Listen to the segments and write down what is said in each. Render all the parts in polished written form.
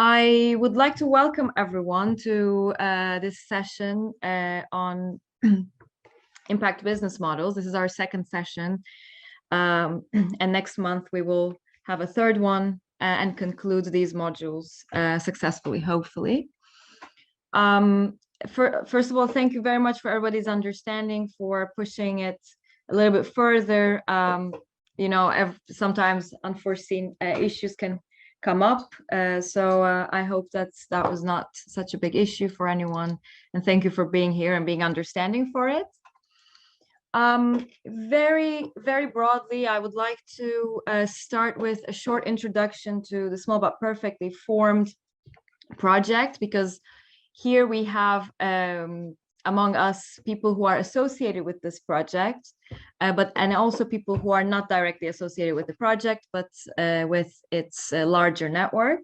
I would like to welcome everyone to this session on impact business models. This is our second session, and next month we will have a third one and conclude these modules successfully, hopefully. First of all, thank you very much for everybody's understanding, for pushing it a little bit further. Sometimes unforeseen issues can come up. So I hope that was not such a big issue for anyone. And thank you for being here and being understanding for it. Very, very broadly, I would like to start with a short introduction to the Small But Perfectly Formed project, because here we have among us people who are associated with this project, and also people who are not directly associated with the project, but with its larger network.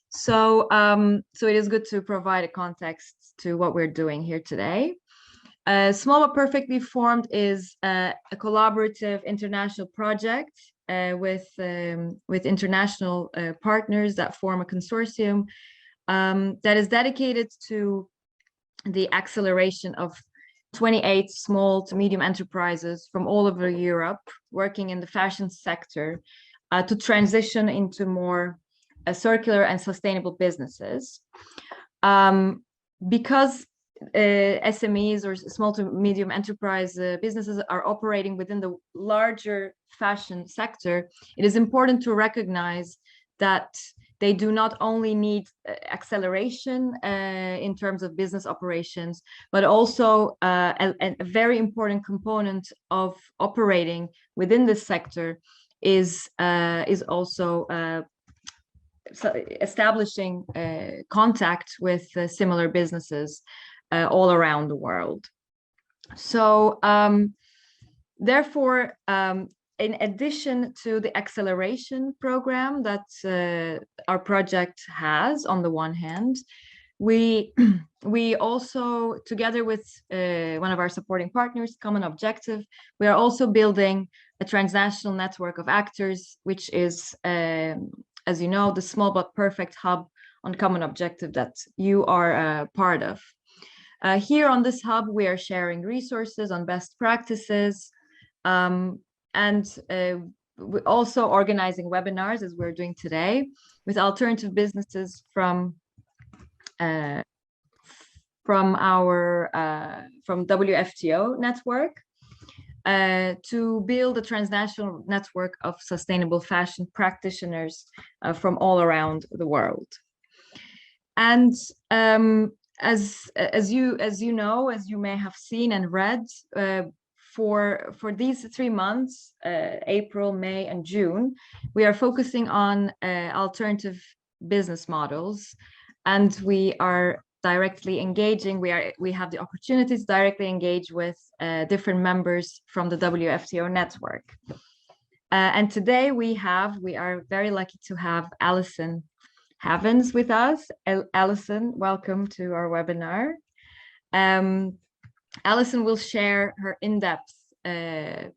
So it is good to provide a context to what we're doing here today. Small But Perfectly Formed is a collaborative international project with international partners that form a consortium that is dedicated to the acceleration of 28 small to medium enterprises from all over Europe working in the fashion sector to transition into more circular and sustainable businesses. Because SMEs or small to medium enterprise businesses are operating within the larger fashion sector, it is important to recognize that they do not only need acceleration in terms of business operations, but also a very important component of operating within this sector is also establishing contact with similar businesses all around the world. So therefore, in addition to the acceleration program that our project has, on the one hand, we also, together with one of our supporting partners, Common Objective, we are also building a transnational network of actors, which is, as you know, the Small But Perfect hub on Common Objective that you are a part of. Here on this hub, we are sharing resources on best practices, and we're also organizing webinars, as we're doing today, with alternative businesses from WFTO network to build a transnational network of sustainable fashion practitioners from all around the world. And as you know, as you may have seen and read, for these 3 months, April, May, and June, we are focusing on alternative business models, and we are directly engaging. We have the opportunity to directly engage with different members from the WFTO network. And today we are very lucky to have Alison Havens with us. Alison, welcome to our webinar. Alison will share her in-depth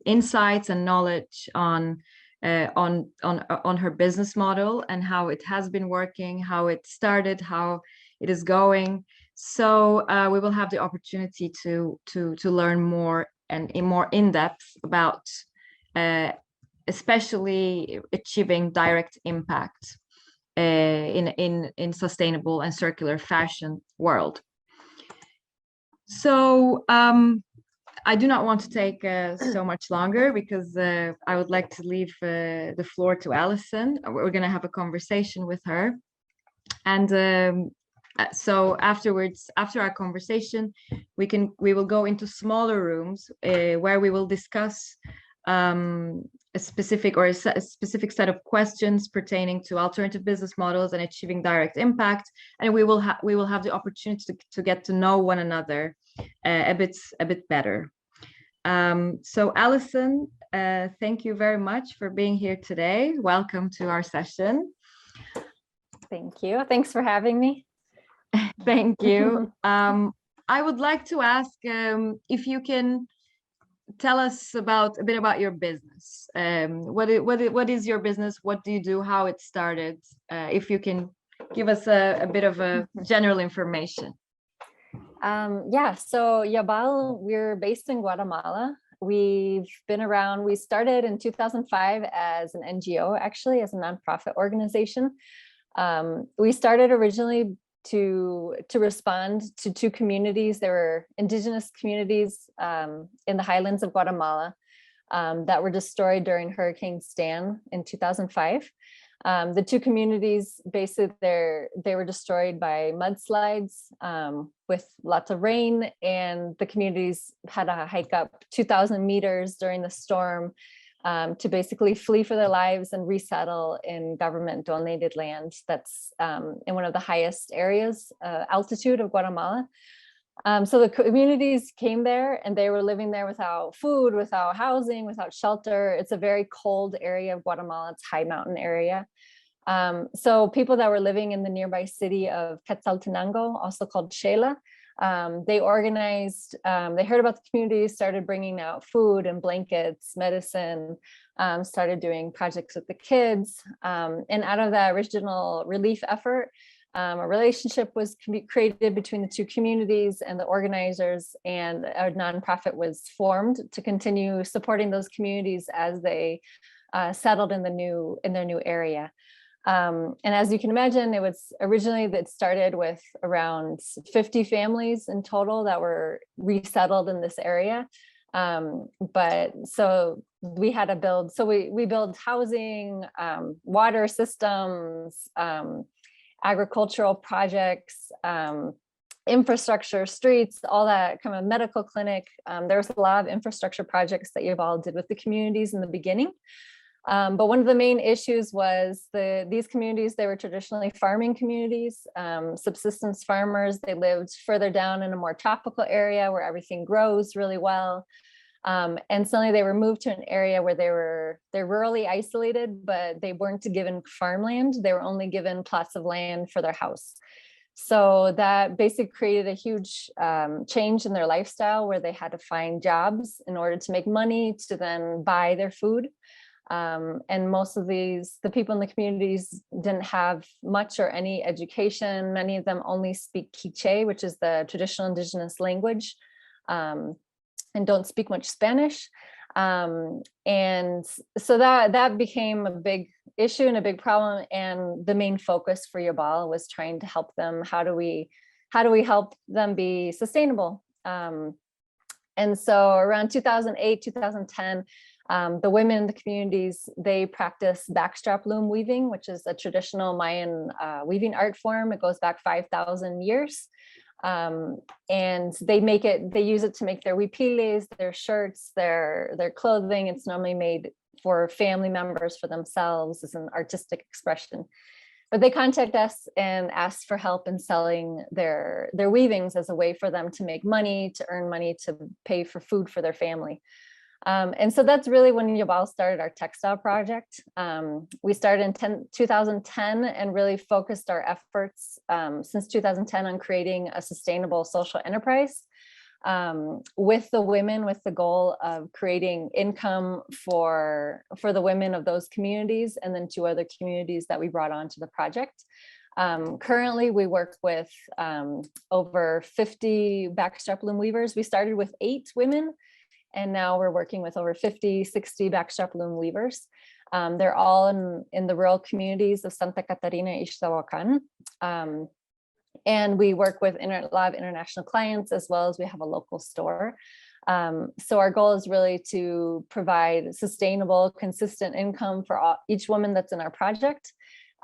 insights and knowledge on her business model and how it has been working, how it started, how it is going. So we will have the opportunity to learn more and more in-depth about especially achieving direct impact in sustainable and circular fashion world. So I do not want to take so much longer, because I would like to leave the floor to Alison. We're going to have a conversation with her. And so afterwards, after our conversation, we will go into smaller rooms where we will discuss a specific set of questions pertaining to alternative business models and achieving direct impact, and we will have the opportunity to get to know one another a bit better. So Alison, thank you very much for being here today. Welcome to our session. Thank you. Thanks for having me. Thank you. I would like to ask if you can tell us a bit about your business. What is your business? What do you do? How it started? If you can give us a bit of a general information. Yeah, so Yabal, we're based in Guatemala. We've been around, we started in 2005 as an NGO, actually, as a nonprofit organization. We started originally to respond to two communities. There were indigenous communities in the highlands of Guatemala that were destroyed during Hurricane Stan in 2005. The two communities, basically, they were destroyed by mudslides with lots of rain, and the communities had to hike up 2,000 meters during the storm to basically flee for their lives and resettle in government donated land that's in one of the highest areas, altitude of Guatemala. So the communities came there and they were living there without food, without housing, without shelter. It's a very cold area of Guatemala. It's high mountain area. So people that were living in the nearby city of Quetzaltenango, also called Xela, they organized, they heard about the community, started bringing out food and blankets, medicine, started doing projects with the kids. And out of that original relief effort, a relationship was created between the two communities and the organizers, and a nonprofit was formed to continue supporting those communities as they settled in their new area. And as you can imagine, it was originally that started with around 50 families in total that were resettled in this area. But so we had to build, so we build housing, water systems, agricultural projects, infrastructure, streets, all that, kind of medical clinic. There was a lot of infrastructure projects that Yuval did with the communities in the beginning. But one of the main issues was these communities, they were traditionally farming communities, subsistence farmers. They lived further down in a more tropical area where everything grows really well. And suddenly they were moved to an area where they're rurally isolated, but they weren't given farmland. They were only given plots of land for their house. So that basically created a huge change in their lifestyle, where they had to find jobs in order to make money to then buy their food. And most of the people in the communities didn't have much or any education. Many of them only speak Quiche, which is the traditional indigenous language, and don't speak much Spanish. And so that became a big issue and a big problem. And the main focus for Yabal was trying to help them. How do we help them be sustainable? And so around 2008, 2010, the women in the communities, they practice backstrap loom weaving, which is a traditional Mayan weaving art form. It goes back 5,000 years. And they use it to make their huipiles, their shirts, their clothing. It's normally made for family members, for themselves, as an artistic expression. But they contact us and ask for help in selling their weavings as a way for them to make money, to earn money, to pay for food for their family. And so that's really when Yabal started our textile project. We started in 2010 and really focused our efforts since 2010 on creating a sustainable social enterprise with the women, with the goal of creating income for the women of those communities, and then 2 other communities that we brought onto the project. Currently, we work with over 50 backstrap loom weavers. We started with 8 women, and now we're working with over 50, 60 backstrap loom weavers. They're all in the rural communities of Santa Catarina, Ixtahuacan. And we work with a lot of international clients, as well as we have a local store. So our goal is really to provide sustainable, consistent income for each woman that's in our project.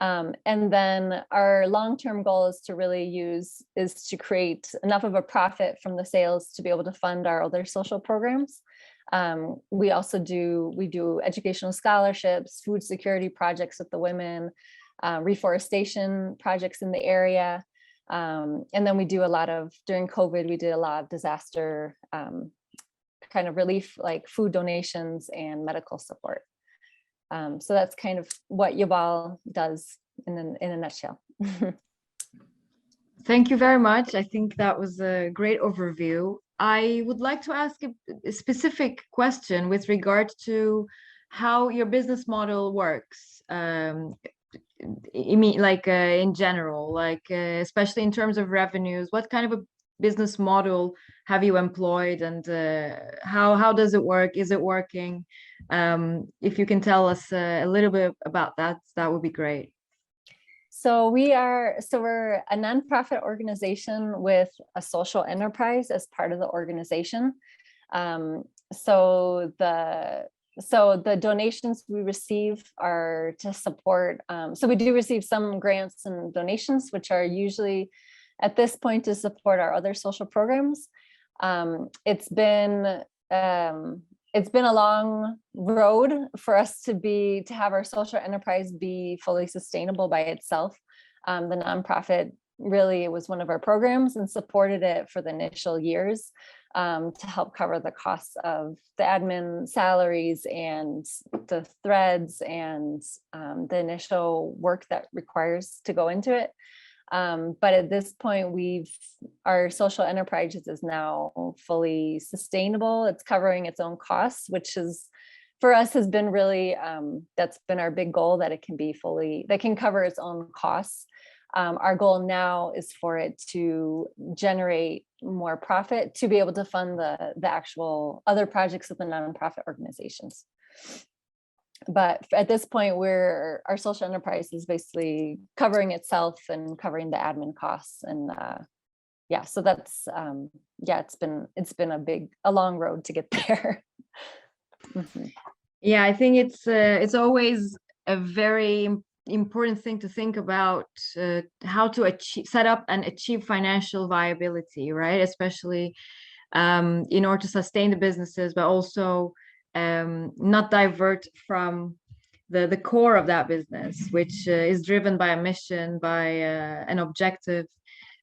And then our long-term goal is to create enough of a profit from the sales to be able to fund our other social programs. We also do educational scholarships, food security projects with the women, reforestation projects in the area. And then during COVID, we did a lot of disaster kind of relief, like food donations and medical support. So that's kind of what Yabal does in a nutshell. Thank you very much. I think that was a great overview. I would like to ask a specific question with regard to how your business model works. I mean, like in general, like especially in terms of revenues, what kind of a business model have you employed, and how does it work? Is it working? If you can tell us a little bit about that, that would be great. So we're a nonprofit organization with a social enterprise as part of the organization. So the donations we receive are to support. So we do receive some grants and donations, which are usually at this point to support our other social programs. It's been a long road for us to have our social enterprise be fully sustainable by itself. The nonprofit really was one of our programs and supported it for the initial years to help cover the costs of the admin salaries and the threads and the initial work that requires to go into it. But at this point, our social enterprise is now fully sustainable. It's covering its own costs, which is for us has been really, that's been our big goal, that it can cover its own costs. Our goal now is for it to generate more profit to be able to fund the actual other projects of the nonprofit organizations. But at this point, our social enterprise is basically covering itself and covering the admin costs. And yeah, so that's it's been a long road to get there. Yeah, I think it's always a very important thing to think about, how to set up and achieve financial viability, right? Especially in order to sustain the businesses, but also not divert from the core of that business, which is driven by a mission, by an objective,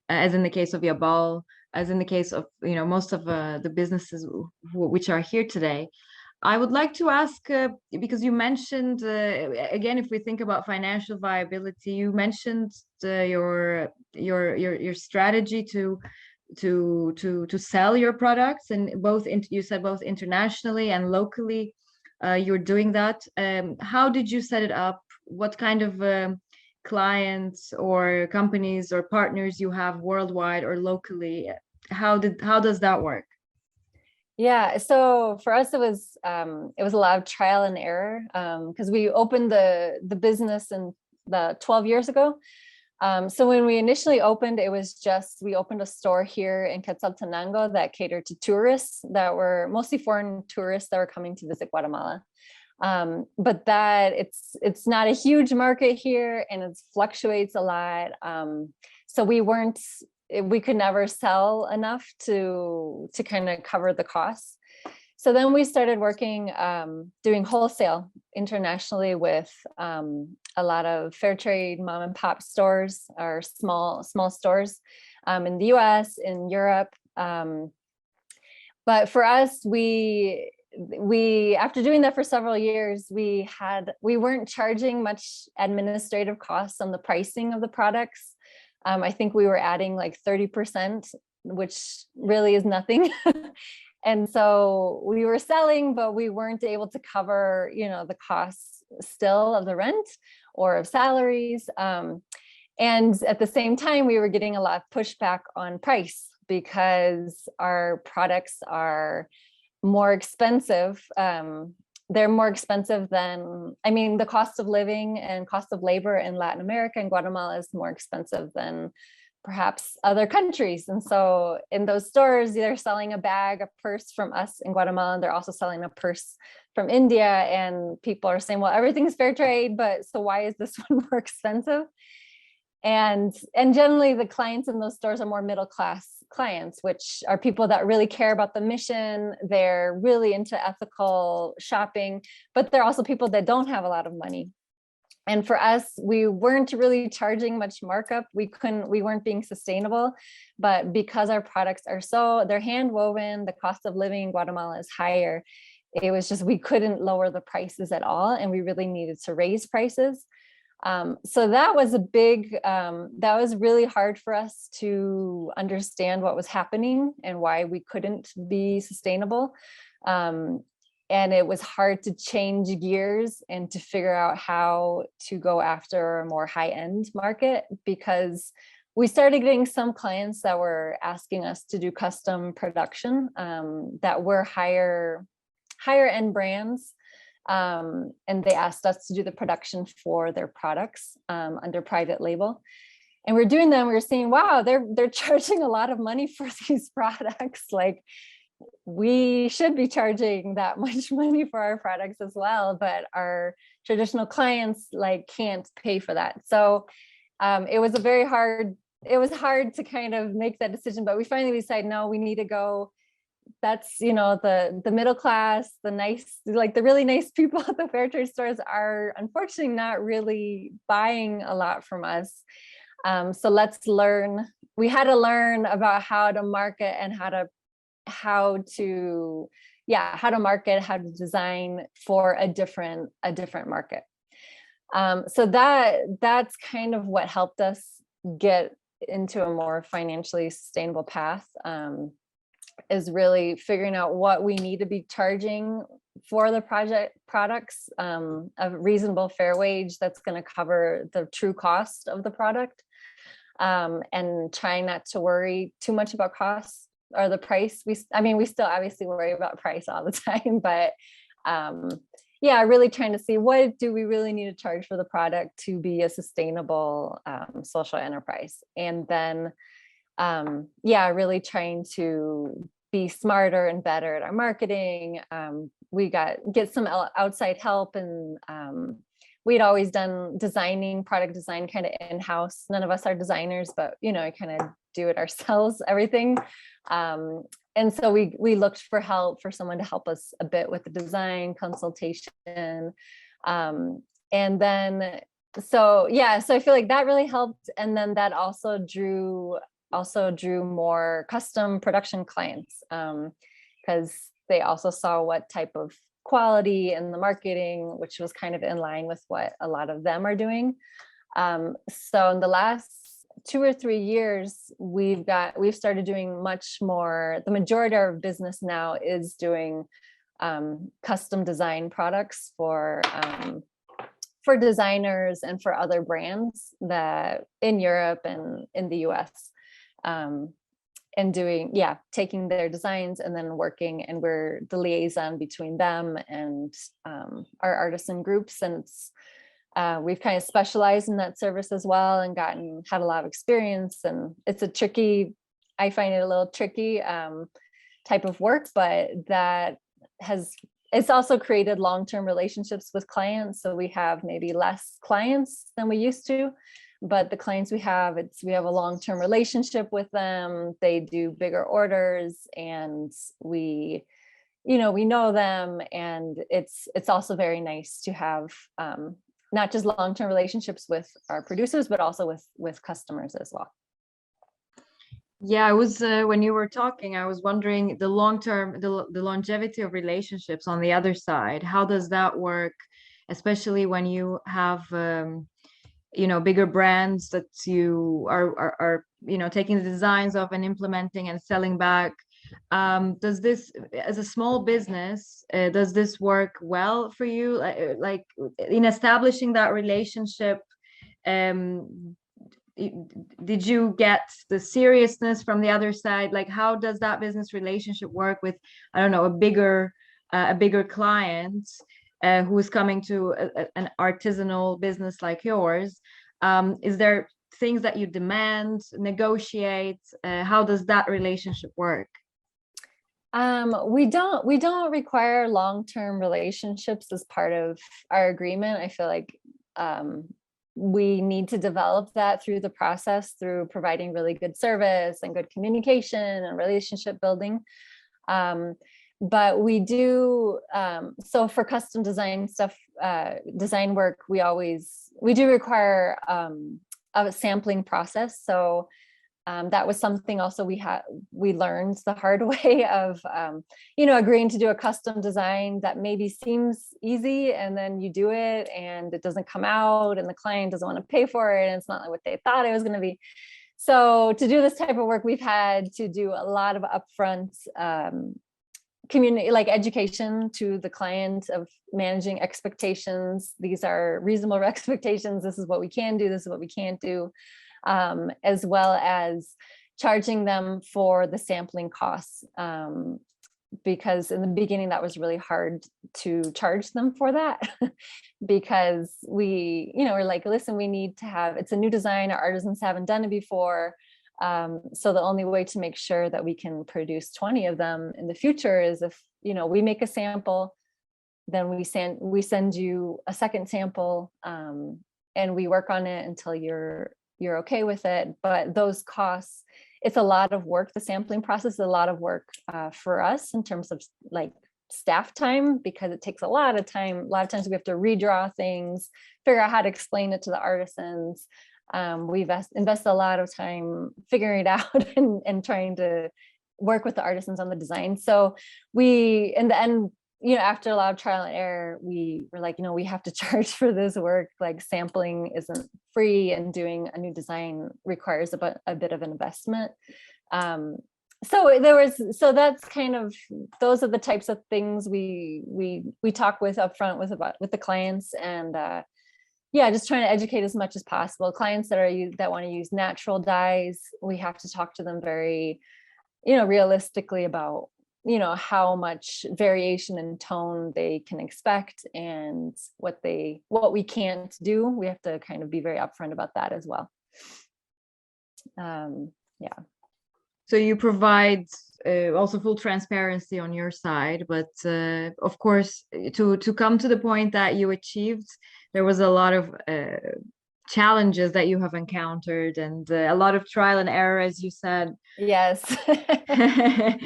as in the case of Yabal, as in the case of most of the businesses which are here today. I would like to ask, because you mentioned, again, if we think about financial viability, you mentioned your strategy to sell your products, and you said both internationally and locally, you're doing that. How did you set it up? What kind of clients or companies or partners you have worldwide or locally? How does that work? Yeah, so for us, it was a lot of trial and error, because we opened the business 12 years ago. So when we initially opened, we opened a store here in Quetzaltenango that catered to tourists that were mostly foreign tourists that were coming to visit Guatemala. But it's not a huge market here, and it fluctuates a lot. So we could never sell enough to kind of cover the costs. So then we started working, doing wholesale internationally with a lot of fair trade mom and pop stores or small stores in the US, in Europe. But for us, we after doing that for several years, we weren't charging much administrative costs on the pricing of the products. I think we were adding like 30%, which really is nothing. And so we were selling, but we weren't able to cover, the costs still of the rent or of salaries. And at the same time, we were getting a lot of pushback on price because our products are more expensive. They're more expensive than, the cost of living and cost of labor in Latin America and Guatemala is more expensive than perhaps other countries. And so in those stores, they're selling a purse from us in Guatemala, and they're also selling a purse from India. And people are saying, well, everything's fair trade, but so why is this one more expensive? And generally the clients in those stores are more middle class clients, which are people that really care about the mission. They're really into ethical shopping, but they're also people that don't have a lot of money. And for us, we weren't really charging much markup. We weren't being sustainable, but because our products they're hand woven, the cost of living in Guatemala is higher. It was just, we couldn't lower the prices at all. And we really needed to raise prices. So that was that was really hard for us to understand what was happening and why we couldn't be sustainable. and it was hard to change gears and to figure out how to go after a more high-end market, because we started getting some clients that were asking us to do custom production that were higher end brands. And they asked us to do the production for their products under private label. And we're doing them, we were seeing, wow, they're charging a lot of money for these products. Like, we should be charging that much money for our products as well, but our traditional clients like can't pay for that. So it was hard to kind of make that decision, but we finally decided, no, we need to go. That's, you know, the middle class, the nice, like the really nice people at the fair trade stores are unfortunately not really buying a lot from us. So let's learn. We had to learn about how to market and how to market, how to design for a different market. So that's kind of what helped us get into a more financially sustainable path, is really figuring out what we need to be charging for the products, a reasonable fair wage that's going to cover the true cost of the product, and trying not to worry too much about costs or the price. We still obviously worry about price all the time, but really trying to see, what do we really need to charge for the product to be a sustainable social enterprise? And then really trying to be smarter and better at our marketing. We get some outside help, and we'd always done product design kind of in-house. None of us are designers, but I kind of do it ourselves, everything. And so we looked for help, for someone to help us a bit with the design consultation. And then, so I feel like that really helped. And then that also drew more custom production clients, because they also saw what type of quality and the marketing, which was kind of in line with what a lot of them are doing. So in the last 2 or 3 years, we've started doing much more. The majority of our business now is doing custom design products for designers and for other brands that in Europe and in the US, and doing, taking their designs and then working, and we're the liaison between them and our artisan groups. And it's, we've kind of specialized in that service as well, and had a lot of experience. And it's I find it a little tricky type of work, but it's also created long-term relationships with clients. So we have maybe less clients than we used to, but the clients we have a long-term relationship with them. They do bigger orders, and we know them. And it's also very nice to have not just long-term relationships with our producers, but also with customers as well. Yeah, I was when you were talking, I was wondering the long-term, the longevity of relationships on the other side. How does that work, especially when you have bigger brands that you are taking the designs of and implementing and selling back? Does this, as a small business, does this work well for you? Like in establishing that relationship, did you get the seriousness from the other side? Like, how does that business relationship work with, I don't know, a bigger client who is coming to an artisanal business like yours? Is there things that you demand, negotiate? How does that relationship work? We don't require long-term relationships as part of our agreement. I feel like we need to develop that through the process, through providing really good service and good communication and relationship building. But we do, so for custom design stuff, design work, we do require a sampling process. So that was something also we learned the hard way of, agreeing to do a custom design that maybe seems easy, and then you do it and it doesn't come out, and the client doesn't want to pay for it, and it's not like what they thought it was going to be. So to do this type of work, we've had to do a lot of upfront community, like education to the client of managing expectations. These are reasonable expectations. This is what we can do. This is what we can't do, as well as charging them for the sampling costs. Because in the beginning, that was really hard to charge them for that because we, we're like, listen, we need to have, it's a new design. Our artisans haven't done it before. So the only way to make sure that we can produce 20 of them in the future is if, we make a sample, then we send you a second sample, and we work on it until you're okay with it. But those costs, it's a lot of work. The sampling process is a lot of work for us in terms of like staff time, because it takes a lot of time. A lot of times we have to redraw things, figure out how to explain it to the artisans. We've invested a lot of time figuring it out and trying to work with the artisans on the design. So we, in the end, after a lot of trial and error, we were like, we have to charge for this work. Like sampling isn't free, and doing a new design requires a bit of an investment. So that's kind of, those are the types of things we talk with upfront with the clients, and just trying to educate as much as possible. Clients that want to use natural dyes, we have to talk to them very, realistically about how much variation in tone they can expect, and what we can't do. We have to kind of be very upfront about that as well. So you provide also full transparency on your side, but of course, to come to the point that you achieved, there was a lot of challenges that you have encountered, and a lot of trial and error, as you said. Yes. I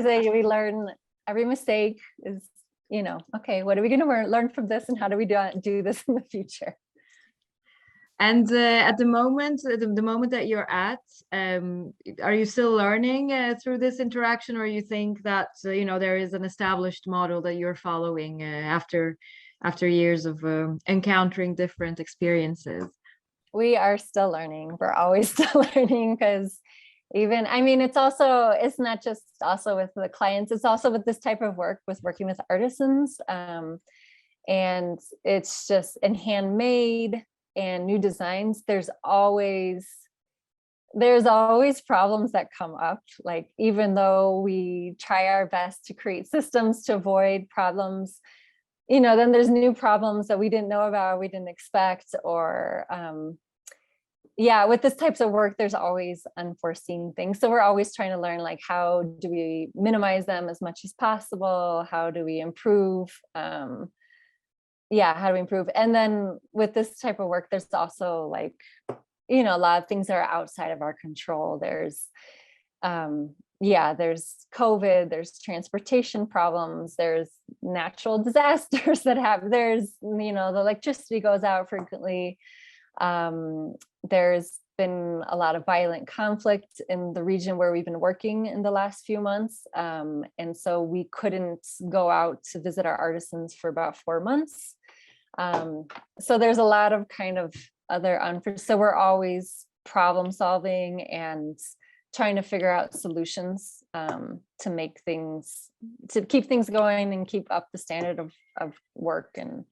say we learn every mistake is, okay, what are we going to learn from this, and how do we do this in the future? And at the moment that you're at, are you still learning through this interaction, or you think that there is an established model that you're following after years of encountering different experiences? We are still learning. We're always still learning, because it's not just also with the clients, it's also with this type of work, with working with artisans, and it's just in handmade and new designs. There's always problems that come up. Like, even though we try our best to create systems to avoid problems, then there's new problems that we didn't know about, we didn't expect, or with this types of work, there's always unforeseen things. So we're always trying to learn, like, how do we minimize them as much as possible? How do we improve? How do we improve? And then with this type of work, there's also like, a lot of things that are outside of our control. There's COVID, there's transportation problems, there's natural disasters that happen. There's, the electricity goes out frequently. There's been a lot of violent conflict in the region where we've been working in the last few months. And so we couldn't go out to visit our artisans for about 4 months. So there's a lot of kind of other so we're always problem solving and trying to figure out solutions to keep things going and keep up the standard of work and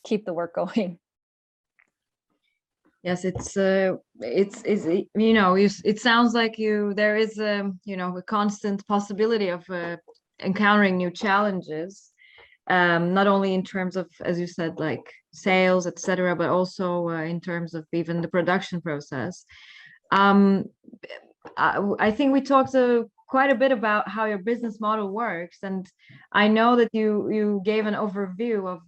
keep the work going. Yes, it sounds like there is a constant possibility of encountering new challenges, not only in terms of, as you said, like sales, etc., but also in terms of even the production process. I think we talked quite a bit about how your business model works, and I know that you gave an overview of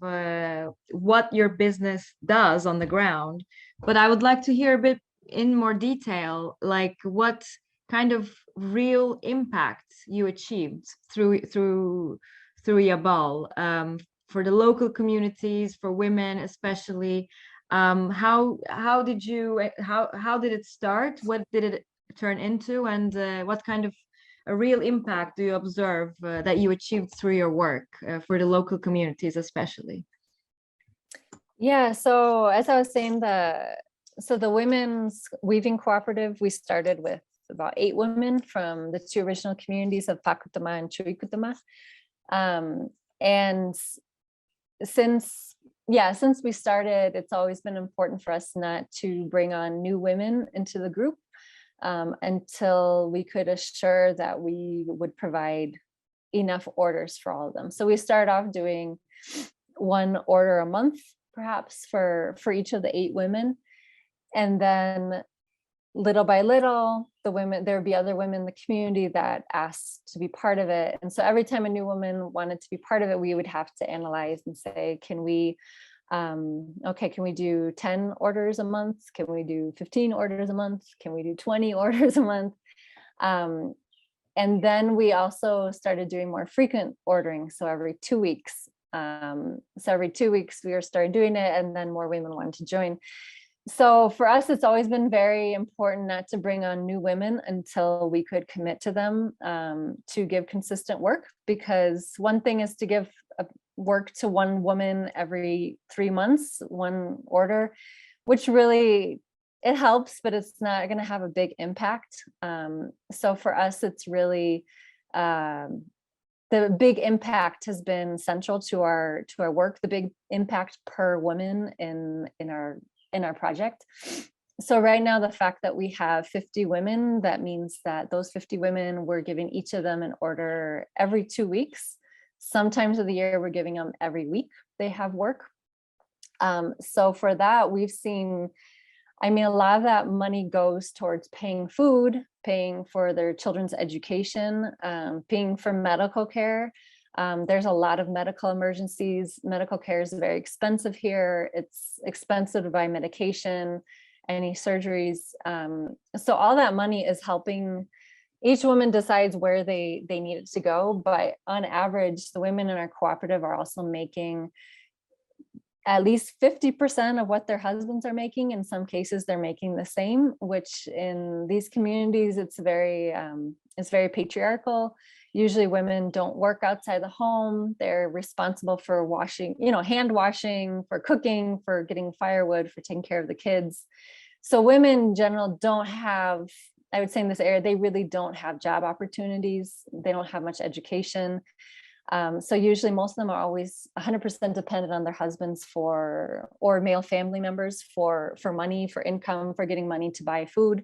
what your business does on the ground, but I would like to hear a bit in more detail, like what kind of real impact you achieved through Yabal, for the local communities, for women especially. How did it start? What did it turn into, and what kind of a real impact do you observe that you achieved through your work for the local communities especially? Yeah, so as I was saying, the Women's Weaving Cooperative, we started with about 8 women from the 2 original communities of Pakutama and Chuikutama. And since we started, it's always been important for us not to bring on new women into the group until we could assure that we would provide enough orders for all of them. So we started off doing 1 order a month, perhaps for each of the 8 women. And then little by little, the women, there would be other women in the community that asked to be part of it. And so every time a new woman wanted to be part of it, we would have to analyze and say, can we do 10 orders a month? Can we do 15 orders a month? Can we do 20 orders a month? And then we also started doing more frequent ordering. So every 2 weeks. We started doing it, and then more women wanted to join. So for us, it's always been very important not to bring on new women until we could commit to them to give consistent work, because one thing is to give work to 1 woman every 3 months, 1 order, which really, it helps, but it's not going to have a big impact. So for us, it's really the big impact has been central to our work, the big impact per woman in our project. So right now, the fact that we have 50 women, that means that those 50 women, we're giving each of them an order every 2 weeks. Sometimes of the year, we're giving them every week they have work. So for that, we've seen, a lot of that money goes towards paying food, paying for their children's education, paying for medical care. There's a lot of medical emergencies. Medical care is very expensive here. It's expensive to buy medication, any surgeries. So all that money is helping. Each woman decides where they need it to go, but on average, the women in our cooperative are also making at least 50% of what their husbands are making. In some cases, they're making the same, which in these communities, it's very patriarchal. Usually women don't work outside the home. They're responsible for washing, hand washing, for cooking, for getting firewood, for taking care of the kids. So women in general don't have, I would say in this area, they really don't have job opportunities. They don't have much education. So usually most of them are always 100% dependent on their husbands or male family members for money, for income, for getting money to buy food.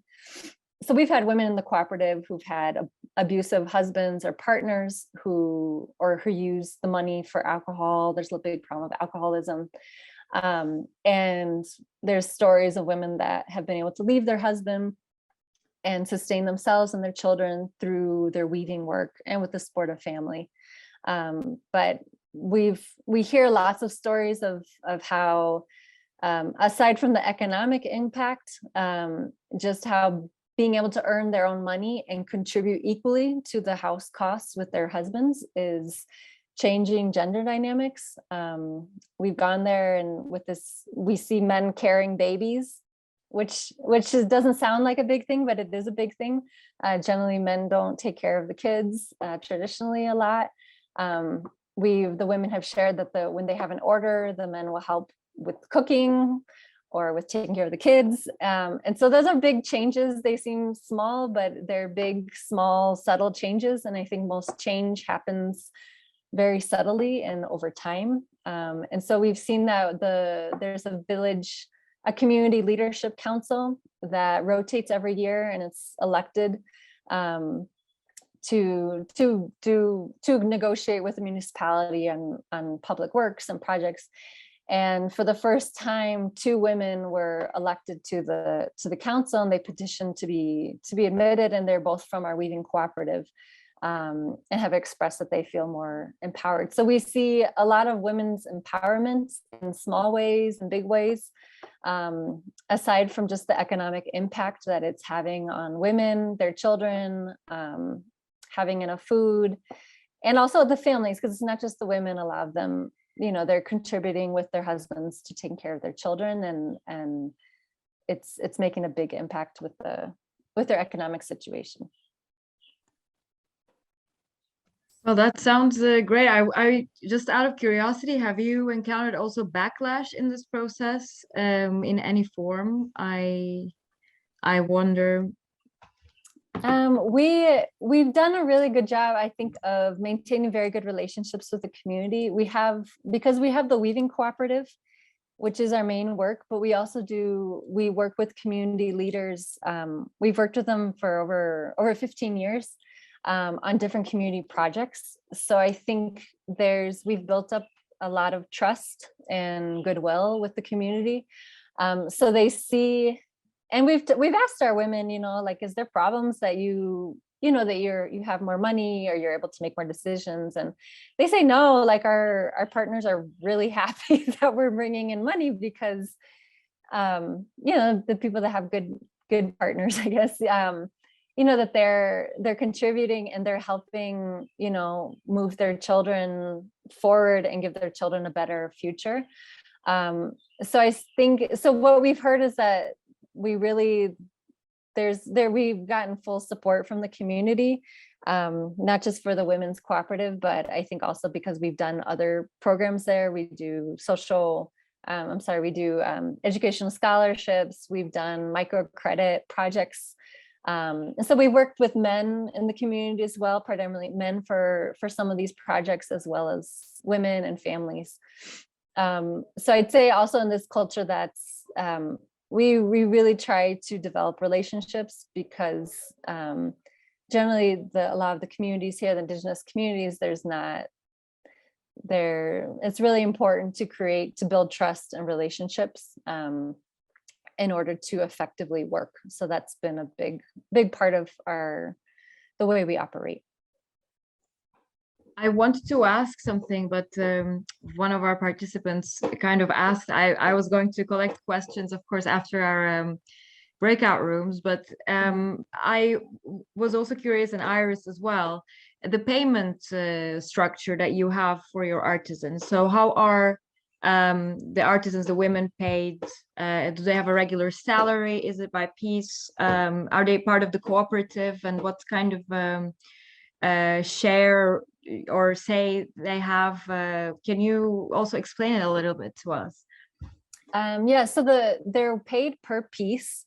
So we've had women in the cooperative who've had abusive husbands or partners who use the money for alcohol. There's a big problem of alcoholism. And there's stories of women that have been able to leave their husband and sustain themselves and their children through their weaving work and with the support of family. But we hear lots of stories of how, aside from the economic impact, just how being able to earn their own money and contribute equally to the house costs with their husbands is changing gender dynamics. We've gone there, and with this, we see men carrying babies, which doesn't sound like a big thing, but it is a big thing. Generally, men don't take care of the kids traditionally a lot. The women have shared that when they have an order, the men will help with cooking or with taking care of the kids. And so those are big changes. They seem small, but they're big, small, subtle changes. And I think most change happens very subtly and over time. And so we've seen that there's a community leadership council that rotates every year, and it's elected to negotiate with the municipality on public works and projects. And for the first time, 2 women were elected to the council, and they petitioned to be admitted, and they're both from our weaving cooperative, and have expressed that they feel more empowered. So we see a lot of women's empowerment in small ways and big ways, aside from just the economic impact that it's having on women, their children, having enough food, and also the families, because it's not just the women. A lot of them, they're contributing with their husbands to taking care of their children, and it's making a big impact with their economic situation. Well, that sounds great. I just, out of curiosity, have you encountered also backlash in this process in any form? I wonder. We've done a really good job, I think, of maintaining very good relationships with the community. Because we have the Weaving Cooperative, which is our main work, but we work with community leaders. We've worked with them for over 15 years on different community projects. So I think we've built up a lot of trust and goodwill with the community. So they see, and we've asked our women, like, is there problems that you have more money or you're able to make more decisions? And they say no, like our partners are really happy that we're bringing in money because, the people that have good partners, I guess, that they're contributing and they're helping, move their children forward and give their children a better future. So I think, so what we've heard is that we've gotten full support from the community, not just for the Women's Cooperative, but I think also because we've done other programs there. We do educational scholarships. We've done microcredit projects. And so we worked with men in the community as well, predominantly men for some of these projects, as well as women and families. So I'd say also in this culture that's, we really try to develop relationships because generally a lot of the communities here, the Indigenous communities, it's really important to build trust and relationships in order to effectively work. So that's been a big part of the way we operate. I wanted to ask something, but one of our participants kind of asked. I was going to collect questions, of course, after our breakout rooms, but I was also curious, and Iris as well, the payment structure that you have for your artisans. So how are the artisans, the women, paid? Do they have a regular salary? Is it by piece? Are they part of the cooperative? And what kind of share or say they have? Can you also explain it a little bit to us? Yeah, so they're paid per piece,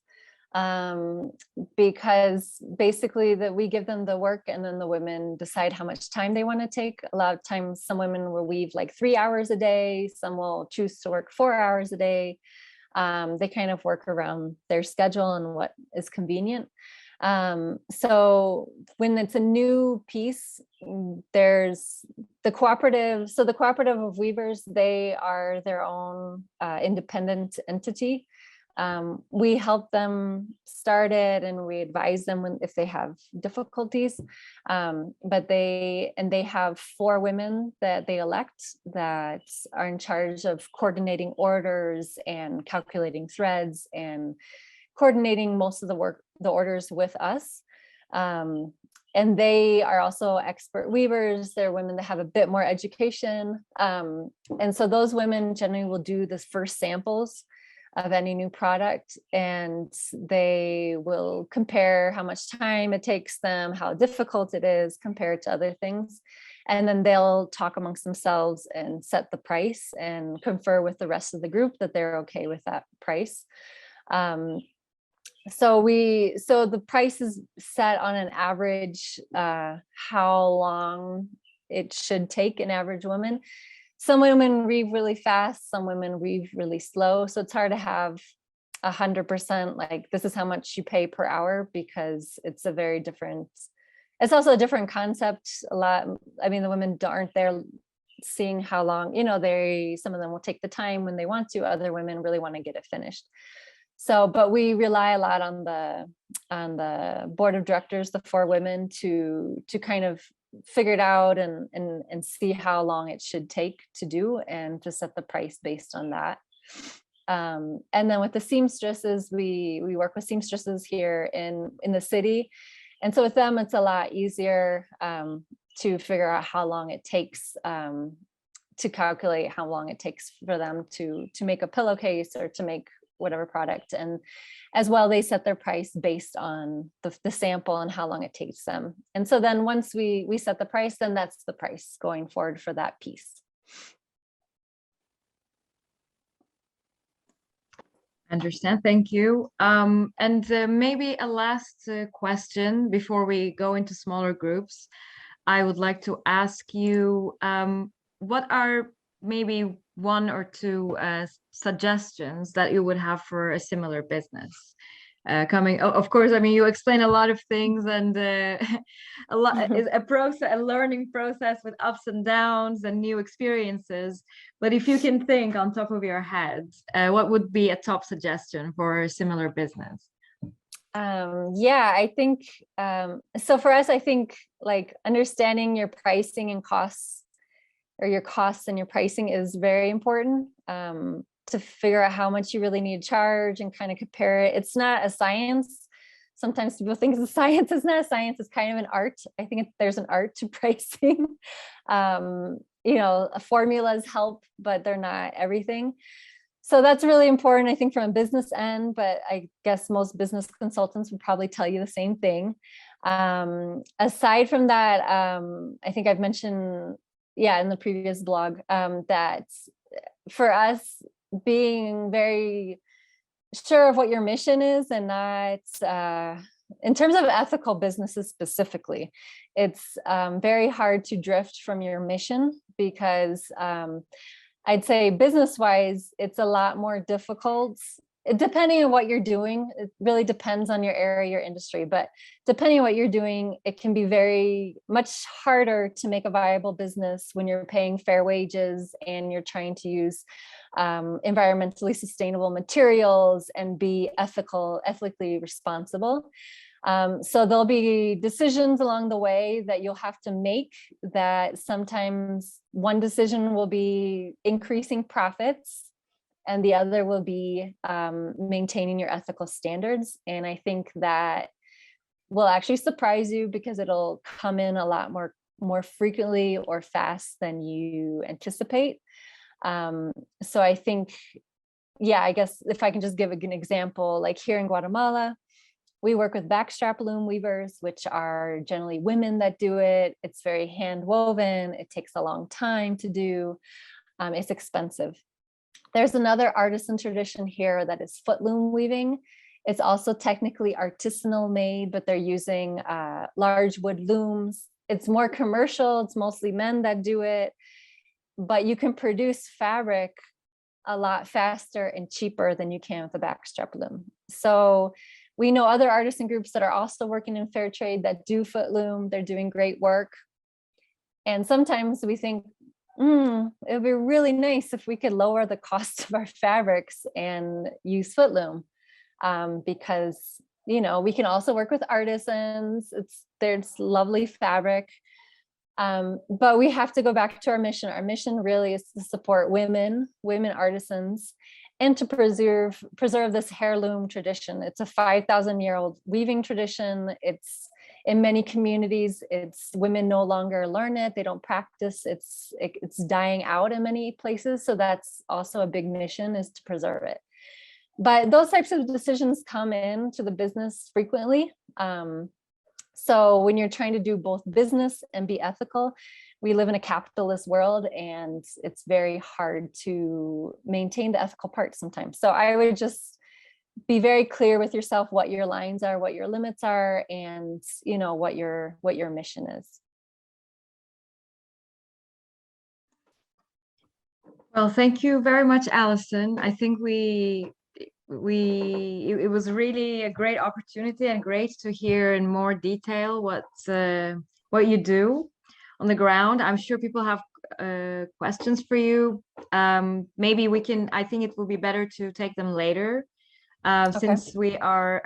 because basically we give them the work and then the women decide how much time they want to take. A lot of times some women will weave like 3 hours a day, some will choose to work 4 hours a day. They kind of work around their schedule and what is convenient. So when it's a new piece, there's the cooperative. So the Cooperative of Weavers, they are their own independent entity. We help them start it and we advise them if they have difficulties. But they have 4 women that they elect that are in charge of coordinating orders and calculating threads and coordinating most of the orders with us. And they are also expert weavers. They're women that have a bit more education. And so those women generally will do the first samples of any new product, and they will compare how much time it takes them, how difficult it is compared to other things. And then they'll talk amongst themselves and set the price and confer with the rest of the group that they're okay with that price. So the price is set on an average, how long it should take an average woman. Some women weave really fast, some women weave really slow. So it's hard to have 100% like this is how much you pay per hour, because it's it's also a different concept. The women aren't there seeing how long, some of them will take the time when they want to, other women really want to get it finished. So, but we rely a lot on the board of directors, the 4 women, to kind of figure it out and see how long it should take to do and to set the price based on that. And then with the seamstresses, we work with seamstresses here in the city. And so with them, it's a lot easier to figure out how long it takes, to calculate how long it takes for them to make a pillowcase or to make whatever product. And as well, they set their price based on the sample and how long it takes them. And so then once we set the price, then that's the price going forward for that piece. Understand. Thank you. And maybe a last question before we go into smaller groups. I would like to ask you, what are maybe one or two suggestions that you would have for a similar business? Of course, I mean, you explain a lot of things, and a lot is a process, a learning process with ups and downs and new experiences. But if you can think on top of your head, what would be a top suggestion for a similar business? Yeah, I think so for us, I think like understanding your pricing and costs, or your costs and your pricing, is very important, to figure out how much you really need to charge and kind of compare it. It's not a science. Sometimes people think it's a science. It's not a science. It's kind of an art. I think there's an art to pricing. Formulas help, but they're not everything. So that's really important, I think, from a business end, but I guess most business consultants would probably tell you the same thing. Aside from that, I think I've mentioned, in the previous blog, that for us, being very sure of what your mission is, and not, in terms of ethical businesses specifically, it's very hard to drift from your mission, because I'd say business-wise, it's a lot more difficult, depending on what you're doing. It really depends on your area, your industry, but depending on what you're doing, it can be very much harder to make a viable business when you're paying fair wages and you're trying to use environmentally sustainable materials and be ethically responsible. So there'll be decisions along the way that you'll have to make, that sometimes one decision will be increasing profits and the other will be maintaining your ethical standards. And I think that will actually surprise you, because it'll come in a lot more frequently or fast than you anticipate. So I think, I guess if I can just give an example, like here in Guatemala, we work with backstrap loom weavers, which are generally women that do it. It's very hand woven. It takes a long time to do. It's expensive. There's another artisan tradition here that is foot loom weaving. It's also technically artisanal made, but they're using large wood looms. It's more commercial. It's mostly men that do it, but you can produce fabric a lot faster and cheaper than you can with a backstrap loom. So we know other artisan groups that are also working in fair trade that do foot loom. They're doing great work. And sometimes we think, it would be really nice if we could lower the cost of our fabrics and use foot loom, because, we can also work with artisans. There's lovely fabric. But we have to go back to our mission. Our mission really is to support women artisans, and to preserve this heirloom tradition. It's a 5,000-year-old weaving tradition. It's in many communities, women no longer learn it. They don't practice. It's dying out in many places. So that's also a big mission, is to preserve it. But those types of decisions come into the business frequently. So when you're trying to do both business and be ethical, we live in a capitalist world, and it's very hard to maintain the ethical part sometimes. So I would just be very clear with yourself what your lines are, what your limits are, and what your mission is. Well, thank you very much, Alison. I think it was really a great opportunity, and great to hear in more detail what you do on the ground. I'm sure people have questions for you. Maybe I think it will be better to take them later, Okay. since we are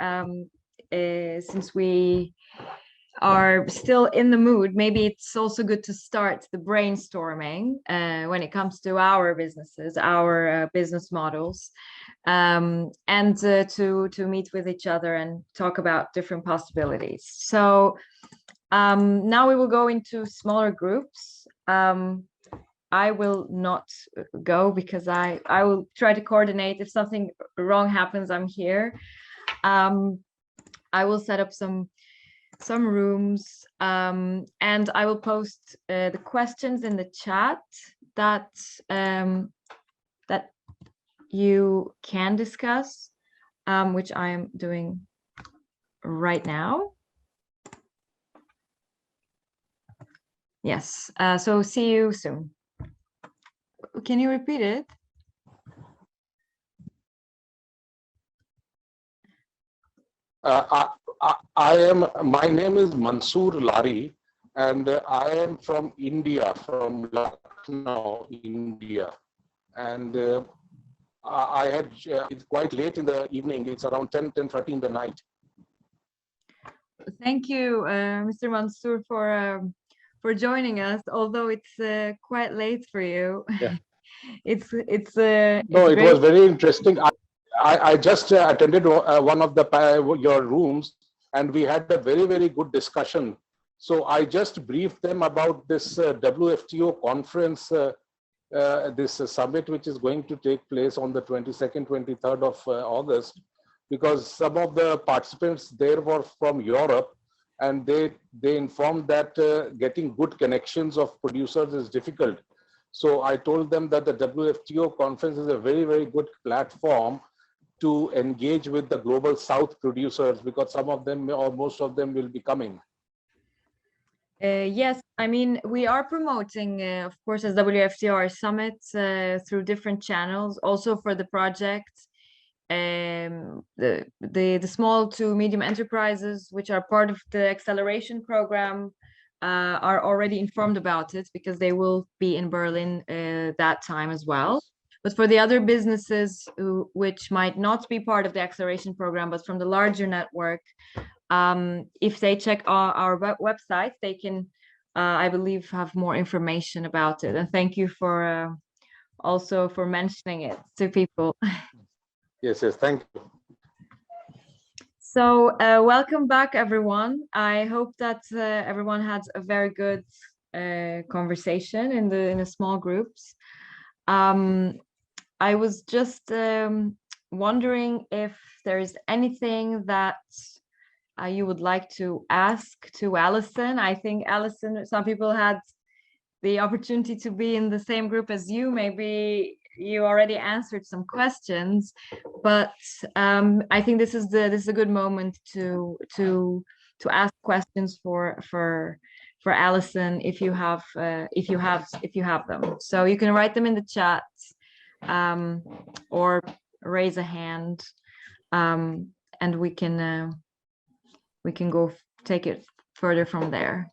still in the mood. Maybe it's also good to start the brainstorming when it comes to our businesses, our business models, and to meet with each other and talk about different possibilities. So now we will go into smaller groups. I will not go, because I will try to coordinate. If something wrong happens, I'm here. I will set up some rooms, and I will post the questions in the chat that you can discuss. which I am doing right now. Yes, so see you soon. Can you repeat it? My name is Mansoor Lari, and I am from India, from Lucknow, India. And it's quite late in the evening. It's around 10:30 in the night. Thank you, Mr. Mansoor, for joining us, although it's quite late for you. Yeah. It's No, it great. was very interesting. I just attended one of your rooms, and we had a very, very good discussion. So I just briefed them about this WFTO conference, this summit, which is going to take place on the 22nd, 23rd of August, because some of the participants there were from Europe, and they informed that getting good connections of producers is difficult. So I told them that the WFTO conference is a very, very good platform to engage with the global South producers, because some of them or most of them will be coming. Yes, I mean, we are promoting, of course, as WFTO, our summits through different channels, also for the project. The small to medium enterprises, which are part of the acceleration program, are already informed about it because they will be in Berlin that time as well. But for the other businesses which might not be part of the acceleration program, but from the larger network, if they check our website, they can, I believe, have more information about it. And thank you for also for mentioning it to people. Yes, yes, thank you. So welcome back, everyone. I hope that everyone had a very good conversation in the small groups. I was just wondering if there's anything that you would like to ask to Alison. I think Alison, some people had the opportunity to be in the same group as you. Maybe you already answered some questions, but I think this is a good moment to ask questions for Alison if you have them. So you can write them in the chat or raise a hand, and we can go take it further from there.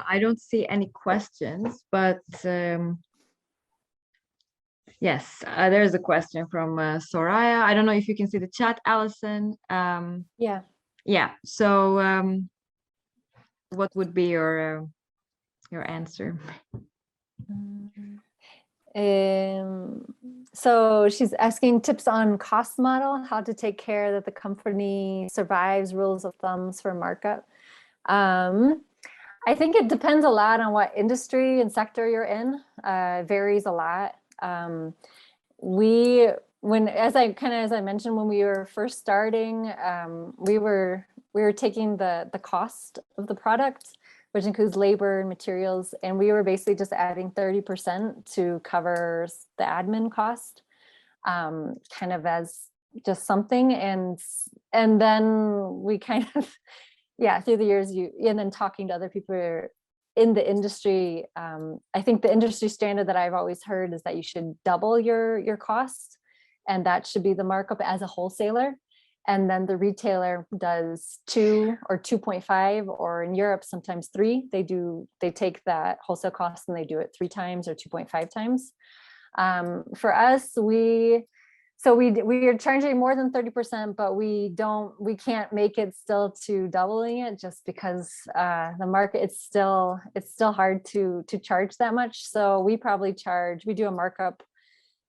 I don't see any questions, but yes, there's a question from Soraya. I don't know if you can see the chat, Alison. Yeah. Yeah. So, what would be your answer? So she's asking tips on cost model, how to take care that the company survives, rules of thumbs for markup. I think it depends a lot on what industry and sector you're in. Varies a lot. As I mentioned, when we were first starting, we were taking the cost of the product, which includes labor and materials, and we were basically just adding 30% to cover the admin cost, kind of as just something, and then we kind of, yeah, through the years, and then talking to other people in the industry, I think the industry standard that I've always heard is that you should double your cost, and that should be the markup as a wholesaler. And then the retailer does 2 or 2.5, or in Europe, sometimes 3. They take that wholesale cost and they do it 3 times or 2.5 times. For us, we are charging more than 30%, but we can't make it still to doubling it, just because the market, it's still hard to charge that much. So we do a markup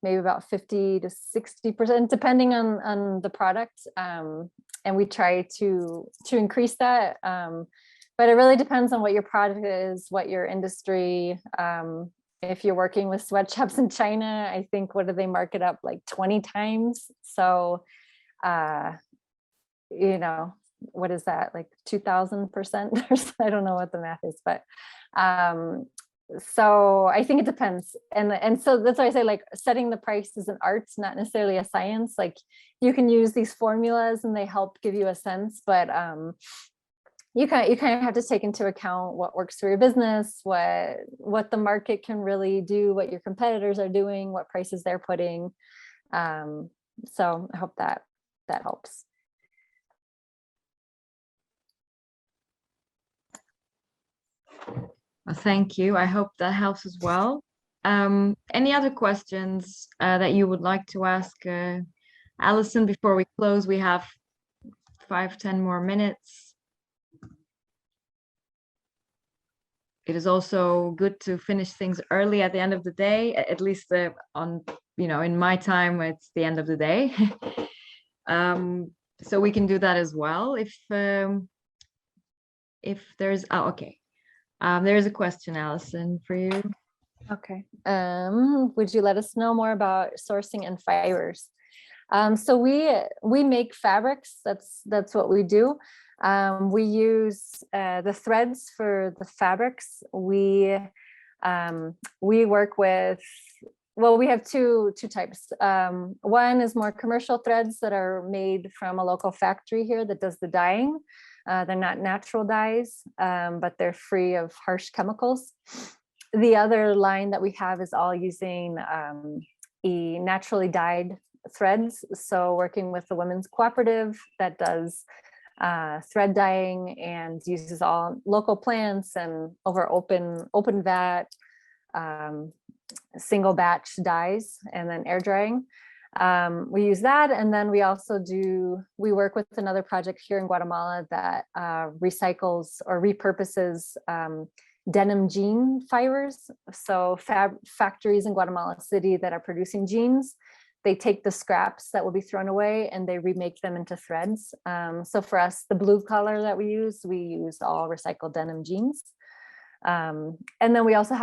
maybe about 50 to 60%, depending on the product. And we try to increase that. But it really depends on what your product is, what your industry, if you're working with sweatshops in China, I think, what do they mark it up like 20 times? So, you know, what is that, like 2000%? I don't know what the math is, but so I think it depends. And so that's why I say, like, setting the price is an art, not necessarily a science. Like, you can use these formulas and they help give you a sense, but you kind of have to take into account what works for your business, what the market can really do, what your competitors are doing, what prices they're putting. So I hope that helps. Well, thank you. I hope that helps as well. Any other questions that you would like to ask Alison before we close? We have 5-10 more minutes. It is also good to finish things early at the end of the day, at least in my time, it's the end of the day. So we can do that as well if there's, okay. There's a question, Alison, for you. Okay. Would you let us know more about sourcing and fibers? So we make fabrics. That's what we do. We use the threads for the fabrics. We work with, well, we have two types. One is more commercial threads that are made from a local factory here that does the dyeing. They're not natural dyes, but they're free of harsh chemicals. The other line that we have is all using naturally dyed threads. So working with the Women's Cooperative that does thread dyeing and uses all local plants and over open vat, single batch dyes, and then air drying. We use that, and then we also we work with another project here in Guatemala that recycles or repurposes denim jean fibers. So factories in Guatemala City that are producing jeans, they take the scraps that will be thrown away and they remake them into threads. So for us, the blue color that we use all recycled denim jeans. And then we also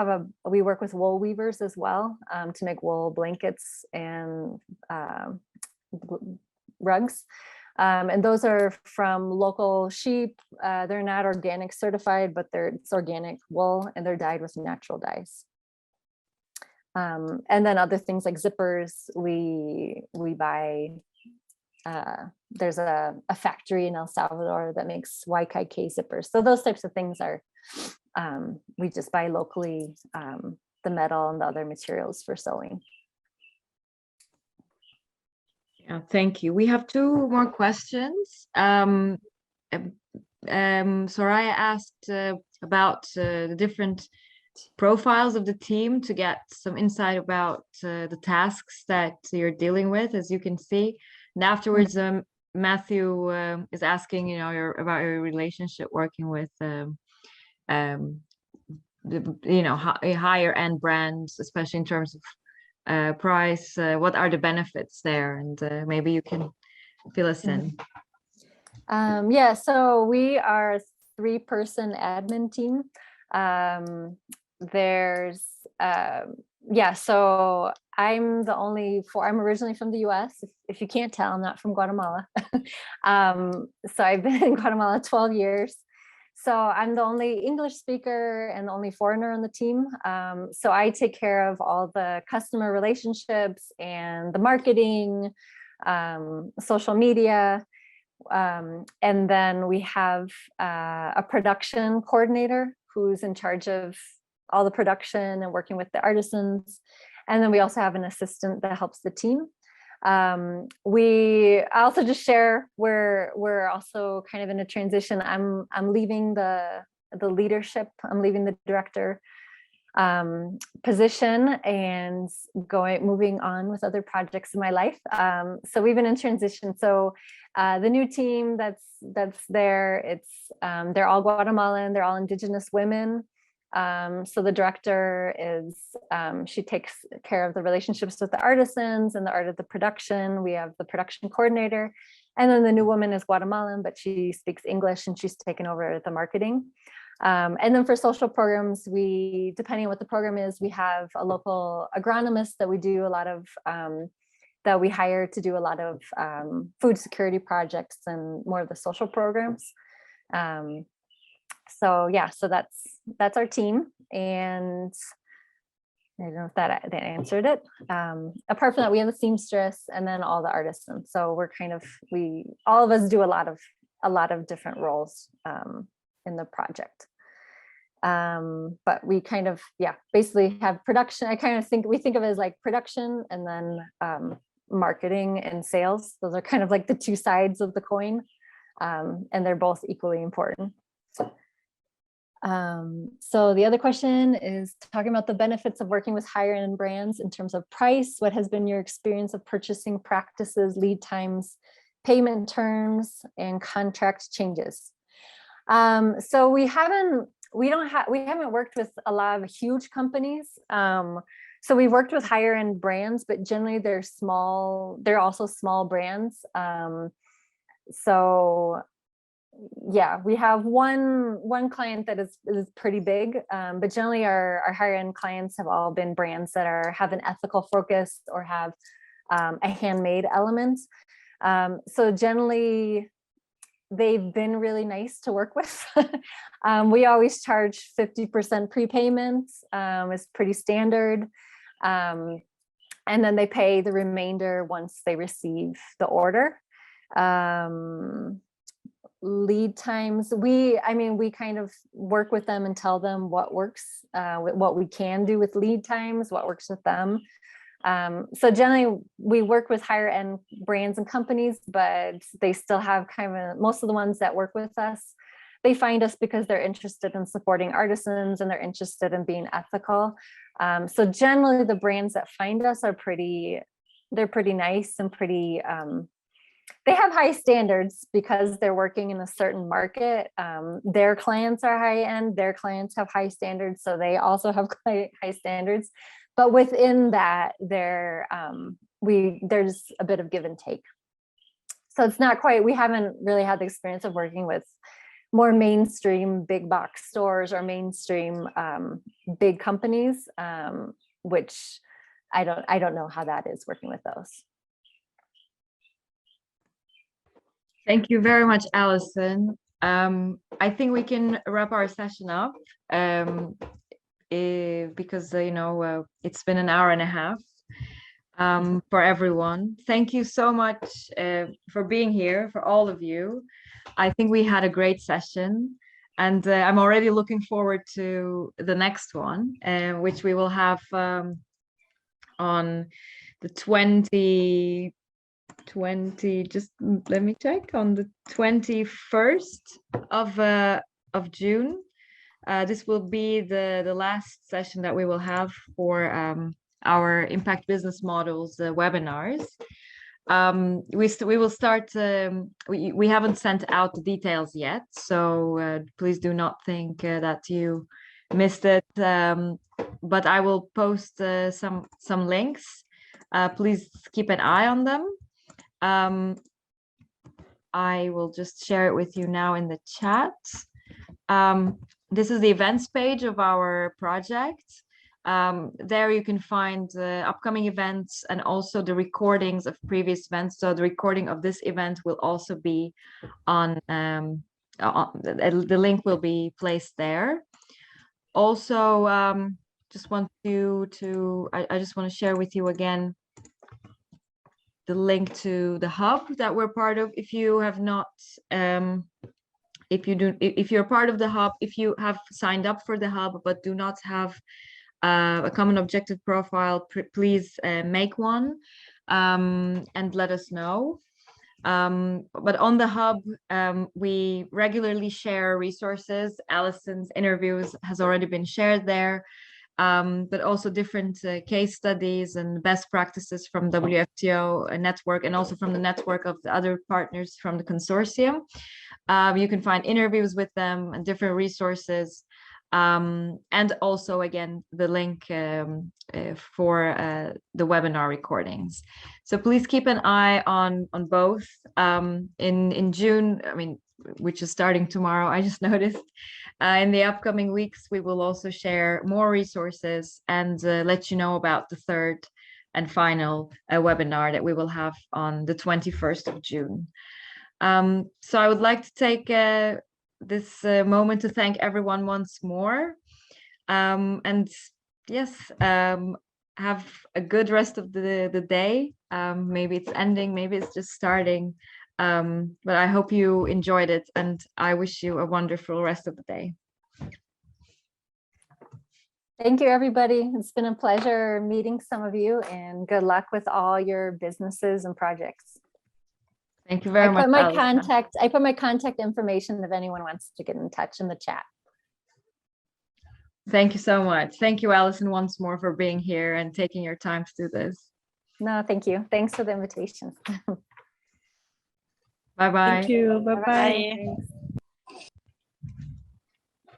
we work with wool weavers as well to make wool blankets and rugs. And those are from local sheep. They're not organic certified, but it's organic wool and they're dyed with natural dyes. And then other things like zippers, we buy. There's a factory in El Salvador that makes YKK zippers. So those types of things are, we just buy locally, the metal and the other materials for sewing. Yeah, thank you. We have 2 more questions. Soraya asked about the different profiles of the team to get some insight about the tasks that you're dealing with, as you can see. And afterwards, Matthew is asking, about your relationship working with, higher end brands, especially in terms of price. What are the benefits there? And maybe you can fill us in. Yeah, so we are a 3-person admin team. So I'm originally from the US. If you can't tell, I'm not from Guatemala. So I've been in Guatemala 12 years. So I'm the only English speaker and the only foreigner on the team. So I take care of all the customer relationships and the marketing, social media. And then we have a production coordinator who's in charge of all the production and working with the artisans. And then we also have an assistant that helps the team. I also just share we're also kind of in a transition. I'm leaving the leadership. I'm leaving the director position and moving on with other projects in my life. So we've been in transition. So the new team that's there, they're all Guatemalan, they're all indigenous women. So the director she takes care of the relationships with the artisans and the art of the production. We have the production coordinator, and then the new woman is Guatemalan, but she speaks English and she's taken over the marketing. And then for social programs, we, depending on what the program is, we have a local agronomist that we do a lot of, that we hire to do a lot of food security projects and more of the social programs. So yeah, so that's our team. And I don't know if that answered it. Apart from that, we have the seamstress and then all the artisans. So we're kind of, all of us do a lot of different roles in the project. But we kind of, yeah, basically have production. I kind of think, we think of it as like production and then marketing and sales. Those are kind of like the two sides of the coin. And they're both equally important. So the other question is talking about the benefits of working with higher end brands in terms of price. What has been your experience of purchasing practices, lead times, payment terms, and contract changes? So we haven't worked with a lot of huge companies. So we've worked with higher end brands, but generally they're small. They're also small brands. So yeah, we have one client that is pretty big, but generally our higher end clients have all been brands that have an ethical focus or have a handmade element. So generally they've been really nice to work with. We always charge 50% prepayment. It's pretty standard. And then they pay the remainder once they receive the order. Lead times, we kind of work with them and tell them what works, what we can do with lead times, what works with them. So generally we work with higher end brands and companies, but they still have kind of most of the ones that work with us, they find us because they're interested in supporting artisans and they're interested in being ethical. So generally the brands that find us are they're pretty nice and pretty, they have high standards because they're working in a certain market. Their clients are high end, their clients have high standards, so they also have quite high standards. But within that, there's a bit of give and take. So it's not quite, we haven't really had the experience of working with more mainstream big box stores or mainstream big companies, which I don't know how that is working with those. Thank you very much, Allison. I think we can wrap our session up because it's been an hour and a half for everyone. Thank you so much for being here, for all of you. I think we had a great session, and I'm already looking forward to the next one, which we will have on the 20, just let me check, on the 21st of June. This will be the last session that we will have for our impact business models webinars. We will start, we haven't sent out the details yet, so please do not think that you missed it, but I will post some links. Please keep an eye on them. I will just share it with you now in the chat. This is the events page of our project. There you can find the upcoming events and also the recordings of previous events. So the recording of this event will also be on, the link will be placed there. Also, just want I just want to share with you again the link to the hub that we're part of. If you have not, if you're part of the hub, if you have signed up for the hub but do not have a common objective profile, please make one and let us know. But on the hub, we regularly share resources. Allison's interviews has already been shared there, but also different case studies and best practices from WFTO network, and also from the network of the other partners from the consortium. You can find interviews with them and different resources. And also, again, the link for the webinar recordings. So please keep an eye on both. In June, I mean, which is starting tomorrow, I just noticed. In the upcoming weeks, we will also share more resources and let you know about the third and final webinar that we will have on the 21st of June. So I would like to take this moment to thank everyone once more. And yes, have a good rest of the day. Maybe it's ending, maybe it's just starting. But I hope you enjoyed it, and I wish you a wonderful rest of the day. Thank you, everybody. It's been a pleasure meeting some of you, and good luck with all your businesses and projects. Thank you very much. I put my contact information if anyone wants to get in touch in the chat. Thank you so much. Thank you, Alison, once more for being here and taking your time to do this. No, thank you. Thanks for the invitation. Bye-bye. Thank you. Bye-bye. Thanks.